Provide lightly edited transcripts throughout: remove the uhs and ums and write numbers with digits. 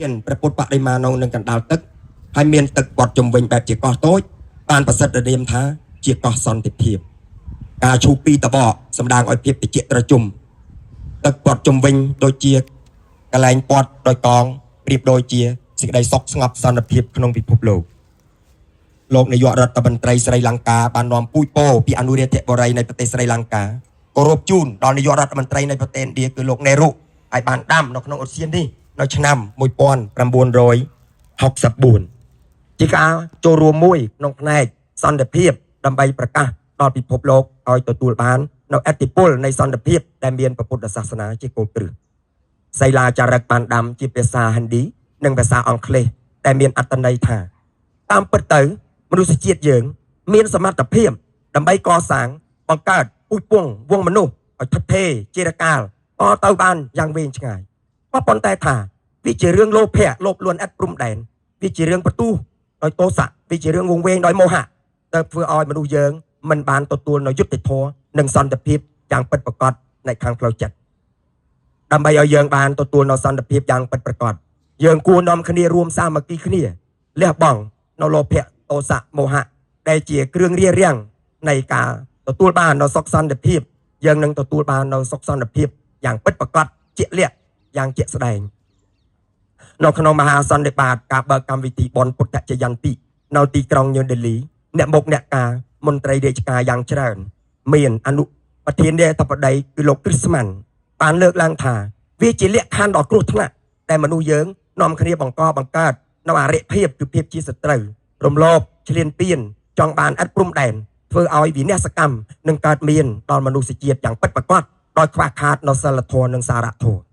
Hiệnประពុតបរិមាណនៅនឹងកណ្ដាលទឹកហើយមានទឹកបត់ជំវិញបែបជាកោះតូចបានប្រសិទ្ធនាមថាជាកោះសន្តិភាពការឈូពីតបកសម្ដងឲ្យភាពតិចត្រជុំទឹកបត់ជំវិញដូចជាកលែងពាត់ដោយកងប្រៀបដូចជាសេចក្តីសុខស្ងប់សន្តិភាពក្នុងពិភពលោកនាយករដ្ឋមន្ត្រីស្រីលង្កាបាននាំពូជពោពីអនុរាធបរិយនៃប្រទេសស្រីលង្កាគោរពជូនដល់នាយករដ្ឋមន្ត្រីនៃប្រទេសឥណ្ឌាគឺលោកណេរុឲ្យបានដាំនៅក្នុងឧទ្យាននេះនៅឆ្នាំ1964ជាការចូលរួមមួយក្នុងផ្នែកសន្តិភាពដើម្បីប្រកាសដល់ពិភពលោកឲ្យទទួលបាននៅឥទ្ធិពលនៃសន្តិភាពដែលមានពុទ្ធសាសនាជាគោលគ្រឹះសីលាចារឹកបានដាំជាភាសាហិណ្ឌីនិងភាសាអង់គ្លេសដែលមានអត្ថន័យថាតាមពិតទៅមនុស្សជាតិយើងមានសមត្ថភាពដើម្បីកសាងបង្កើតពូជពង្សវងមនុស្សឲ្យថិតថេរជារកាលក៏ទៅបានយ៉ាងវែងឆ្ងាយក៏ប៉ុន្តែថាវាជារឿងលោភៈលោភលួនឥតព្រំដែនវាជារឿងបន្ទុះដោយទោសៈវាជារឿងវង្វេងដោយមោហៈទៅធ្វើឲ្យមនុស្សយើងមិនបានទទួលនៅយុត្តិធម៌និងសន្តិភាពយ៉ាងពិតប្រាកដនៅខាងផ្លូវចិត្តដើម្បីឲ្យយើងបានទទួលនៅសន្តិភាពយ៉ាងពិតប្រាកដយើងគួរនាំគ្នារួមសាមគ្គីគ្នាលះបង់នៅលោភៈទោសៈមោហៈដែលជាគ្រឿងរារាំងនៃការទទួលបាននៅសុខសន្តិភាពយើងនឹងទទួលបាននៅសុខសន្តិភាពយ៉ាងពិតប្រាកដជាក់លាក់យ៉ាងជាក់ស្ដែងនៅក្នុងមហាសន្និបាតការបើកកម្មវិធីបុណ្យពុទ្ធចយន្តិនៅទីក្រុងញូដេលីអ្នកមុខអ្នកការមន្ត្រីរាជការយ៉ាងច្រើនមានអនុប្រធានាធិបតីគឺលោកគ្រីស្មាន់បានលើកឡើងថាវាជាលក្ខខណ្ឌដ៏គ្រោះថ្នាក់ដែលមនុស្សយើងនាំគ្នាបង្កបង្កើតនៅអរិភាពគឺភាពជាសត្រូវរំលោភឈ្លានពានចង់បានឥតព្រំដែនធ្វើឲ្យវិនាសកម្មនឹងកើតមានដល់មនុស្សជាតិយ៉ាងពិតប្រាកដដោយខ្វះខាតនៅសិលធម៌និងសារៈធម៌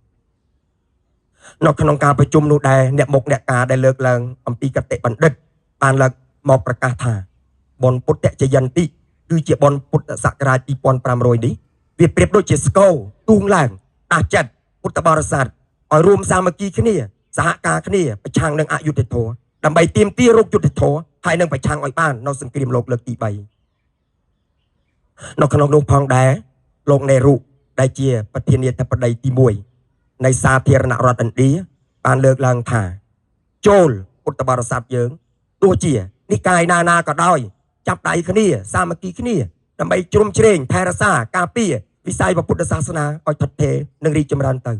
នៅក្នុងការប្រជុំនោះដែរអ្នកមុខអ្នកការដែលលើកឡើងអំពីកតិបណ្ឌិតបានលើកមកប្រកាសថាបុណ្យពុទ្ធចយន្តិគឺជាបុណ្យពុទ្ធសករាជ2500នេះវាប្រៀបដូចជាស្គរទូងឡើងដាស់ចិត្តពុទ្ធបរិស័ទឲ្យរួមសាមគ្គីគ្នាសហការគ្នាប្រឆាំងនឹងអយុត្តិធម៌ដើម្បីទាមទាររកយុត្តិធម៌ហើយនឹងប្រឆាំងឲ្យបាននៅសង្គ្រាមលោកលើកទី3នៅក្នុងនោះផងដែរលោកណេរុដែលជាប្រធានាធិបតីទី1នៃសាធារណរដ្ឋឥណ្ឌាបានលើកឡើងថាចូលពុទ្ធបរិស័ទយើងទោះជានិកាយណាក៏ដោយចាប់ដៃគ្នាសាមគ្គីគ្នាដើម្បីជ្រុំជ្រែងថែរក្សាការពារវិស័យពុទ្ធសាសនាឲ្យថិតថេរនិងរីកចម្រើនទៅ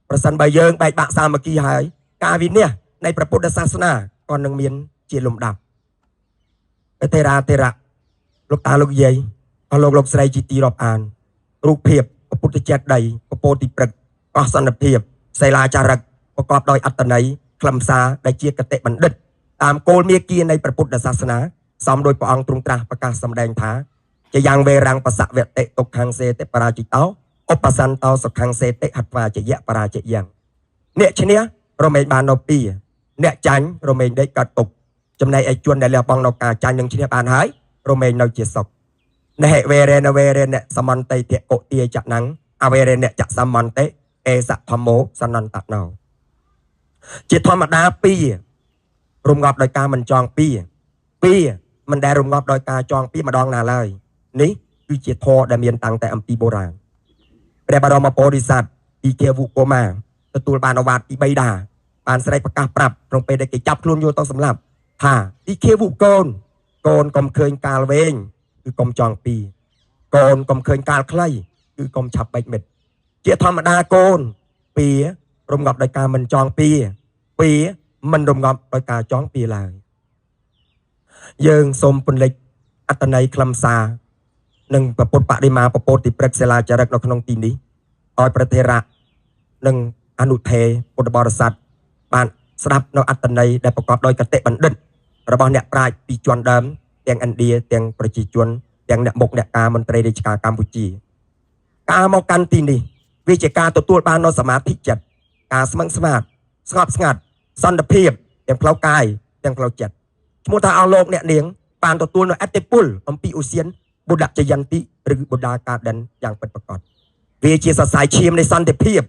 ប្រសិនបើយើងបែកបាក់សាមគ្គីហើយការវិនិច្ឆ័យនៃព្រះពុទ្ធសាសនាក៏នឹងមានជាលំដាប់ទេរៈលោកតាលោកយាយក៏លោកស្រីជាទីរាប់អានរូបភាពព្រះពុទ្ធចេតិយពពោធិព្រឹក្សកោះសន្តិភាពសីលាចារឹកប្រកបដោយអត្ថន័យខ្លឹមសារដែលជាកតិបណ្ឌិតតាមគោលមាគ៌ានៃព្រះពុទ្ធសាសនាសមដោយព្រះអង្គទ្រង់ត្រាស់ប្រកាសសម្ដែងថាជាយ៉ាងវេរាំងបសវតិទុក្ខំសេតិបរាជិតោឧបសន្តោសុខំសេតិហត្វាជយៈបរាជយៈអ្នកឈ្នះរមែងបាននៅពីអ្នកចាញ់រមែងដេកកាត់ទុកចំណែកឯជនដែលលះបង់នៅការចាញ់នឹងឈ្នះបានហើយរមែងនៅជាសុខណហេវេរេណវេរេណសមន្តិតិកុទាចណੰអវេរេណចសមន្តិអេសធម្មោសនន្តណោជាធម្មតាពីរំងាប់ដោយការមិនចងពីមិនដែលរំងាប់ដោយការចងពីម្ដងណាឡើយនេះគឺជាធម៌ដែលមានតាំងតែអំពីបុរាណព្រះបរមពុទ្ធិសត្វពីគេវុកុមារទទួលបានអវាទពីបិតាបានស្រែកប្រកាសប្រាប់ក្នុងពេលដែលគេចាប់ខ្លួនយកទៅសម្លាប់ថាពីគេវុកូនកូនកុំឃើញកាលវែងគឺកុំចងពីកូនកុំឃើញកាលខ្លីគឺកុំឆាប់បែកមិត្តជាធម្មតាកូនពីរំងាប់ដោយការមិនចងពីមិនរំងាប់ដោយការចងពីឡើយយើងសូមពន្លិចអត្ថន័យខ្លឹមសារនិងប្រពុតបដិមាពពោធិព្រឹក្សសិលាចារឹកនៅក្នុងទីនេះឲ្យប្រធេរៈនិងអនុថេពុទ្ធបរិស័ទបានស្ដាប់នៅអត្ថន័យដែលប្រកបដោយកតិបណ្ឌិតរបស់អ្នកប្រាជ្ញពីជាន់ដើមទាំងឥណ្ឌាទាំងប្រជាជនទាំងអ្នកមុខអ្នកការមន្ត្រីរាជការកម្ពុជាការមកកាន់ទីនេះវាជាការទទួលបាននូវសមាធិចិត្តការស្មឹងស្មាតស្ងប់ស្ងាត់សន្តិភាពទាំងផ្លូវកាយទាំងផ្លូវចិត្តឈ្មោះថាអស់លោកអ្នកនាងបានទទួលនូវអតិពលអំពីឧស្សាហ៍បុដចយន្តិឬបុដាកាដិនយ៉ាងពិតប្រាកដវាជាសរសៃឈាមនៃសន្តិភាព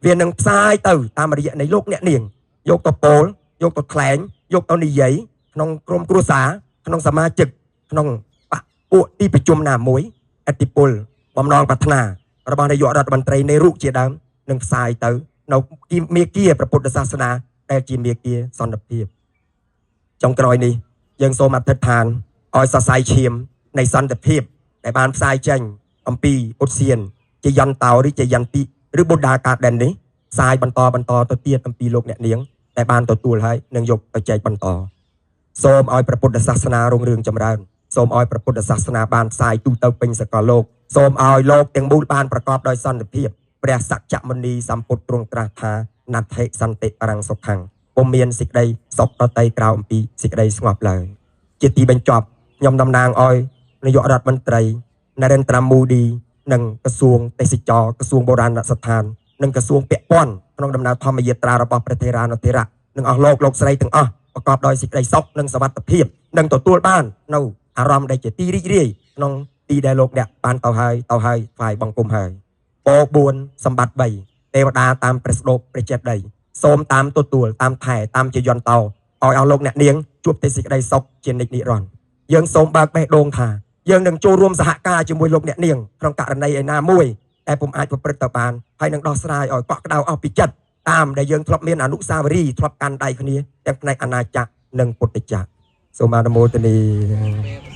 វានឹងផ្សាយទៅតាមរយៈនៃលោកអ្នកនាងយកទៅពោលយកទៅខ្លែងយកទៅនិយាយក្នុងក្រុមគ្រួសារក្នុងសមាជិកក្នុងពួកទីប្រជុំណាមួយអតិពលបំណងប្រាថ្នារបស់នាយករដ្ឋមន្ត្រីនៃរូបជាដើមនឹងផ្សាយទៅនៅមាគ៌ាព្រះពុទ្ធសាសនា ដែលជាមេគាសន្តិភាពចុងក្រោយនេះយើងសូមអធិដ្ឋានឲ្យសរសៃឈាមនៃសន្តិភាពដែលបានផ្សាយចេញអំពីពុទ្ធសៀនជាយន្តោឬជាយន្តិឬបុដាកាដែននេះផ្សាយបន្តទៅទៀតអំពីលោកអ្នកនាងដែលបានទទួលហើយនឹងយកទៅចែកបន្តសូមឲ្យព្រះពុទ្ធសាសនារុងរឿងចម្រើនសូមឲ្យព្រះពុទ្ធសាសនាបានផ្សាយទូទៅពេញសកលលោកសូមឲ្យលោកទាំងមូលបានប្រកបដោយសន្តិភាពព្រះសច្ចមុនីសម្ពុទ្ធទ្រង់ត្រាស់ថាណដ្ឋិសន្តិបរੰសុខੰពុំមានសេចក្តីសុខដតីក្រៅអំពីសេចក្តីស្ងប់ឡើយជាទីបញ្ចប់ខ្ញុំតំណាងឲ្យនាយករដ្ឋមន្ត្រីនរិន្ទ្រមូឌីនិងក្រសួងទេសចរក្រសួងបុរាណស្ថាននិងក្រសួងពាក់ព័ន្ធក្នុងដំណើរធម្មយាត្រារបស់ព្រះថេរានុថេរៈនិងអស់លោកស្រីទាំងអស់ប្រកបដោយសេចក្តីសុខនិងសុវត្ថិភាពនិងទទួលបាននៅអារម្មណ៍ដែលជាទីរីករាយក្នុងទីដែលលោកអ្នកបានទៅហើយថ្វាយបង្គំហើយពរ4សម្បត្តិ3ទេវតាតាមព្រះស្ដុបព្រះចេតិយសូមតាមទទួលតាមថែតាមជាយន្តោឲ្យអស់លោកអ្នកនាងជួបតែសេចក្តីសុខជានិច្ចនិរន្តរ៍យើងសូមបើកបេះដូងថាយើងនឹងចូលរួមសហការជាមួយលោកអ្នកនាងក្នុងករណីឯណាមួយតែពុំអាចប្រព្រឹត្តទៅបានហើយនឹងដោះស្រាយឲ្យកក់ក្ដៅអស់ពីចិត្តតាមដែលយើងធ្លាប់មានអនុស្សាវរីយ៍ធ្លាប់កាន់ដៃគ្នាទាំងផ្នែកអាណាចក្រនិងពុទ្ធចក្រសូមអនុមោទនា